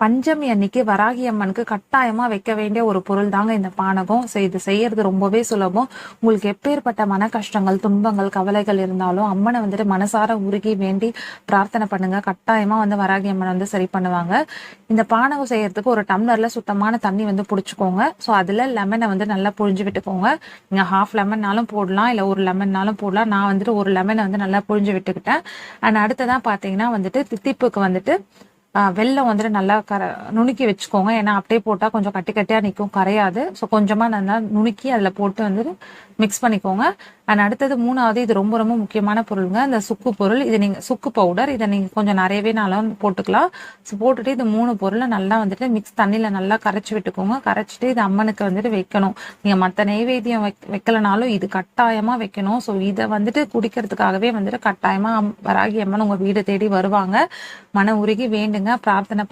பஞ்சமி அன்னைக்கு வராகி அம்மனுக்கு கட்டாயமா வைக்க வேண்டிய ஒரு பொருள் தாங்க இந்த பானகம். ஸோ இது செய்யறது ரொம்பவே சுலபம். உங்களுக்கு எப்பேற்பட்ட மன கஷ்டங்கள், துன்பங்கள், கவலைகள் இருந்தாலும் அம்மனை வந்துட்டு மனசார உருகி வேண்டி பிரார்த்தனை பண்ணுங்க. கட்டாயமா வராகி அம்மன் சரி பண்ணுவாங்க. இந்த பானகம் செய்யறதுக்கு ஒரு டம்ளர்ல சுத்தமான தண்ணி புடிச்சுக்கோங்க. ஸோ அதுல லெமனை நல்லா புழிஞ்சு விட்டுக்கோங்க. நீங்க ஹாஃப் லெமன்னாலும் போடலாம், இல்ல ஒரு லெமன்னாலும் போடலாம். நான் ஒரு லெமனை நல்லா புழிஞ்சு விட்டுக்கிட்டேன். அண்ட் அடுத்ததான் பாத்தீங்கன்னா தித்திப்புக்கு வெல்லம் நல்லா நுணுக்கி வச்சுக்கோங்க. ஏன்னா அப்படியே போட்டா கொஞ்சம் கட்டி கட்டியா நிற்கும், கரையாது. ஸோ கொஞ்சமா நல்லா நுணுக்கி அதுல போட்டு மிக்ஸ் பண்ணிக்கோங்க. அண்ட் அடுத்தது மூணாவது, இது ரொம்ப ரொம்ப முக்கியமான பொருளுங்க, இந்த சுக்கு பொருள். இது நீங்க சுக்கு பவுடர், இதை நீங்க கொஞ்சம் நிறையவே போட்டுக்கலாம். ஸோ போட்டுட்டு இது மூணு பொருளை நல்லா மிக்ஸ் தண்ணியில நல்லா கரைச்சி விட்டுக்கோங்க. கரைச்சிட்டு இது அம்மனுக்கு வைக்கணும். நீங்க மற்ற நெய்வேத்தியம் வைக்கலனாலும் இது கட்டாயமா வைக்கணும். ஸோ இதை குடிக்கிறதுக்காகவே கட்டாயமா வராகி அம்மன் உங்க வீடு தேடி வருவாங்க. மன உருகி வேண்டுங்க, பிரார்த்தனை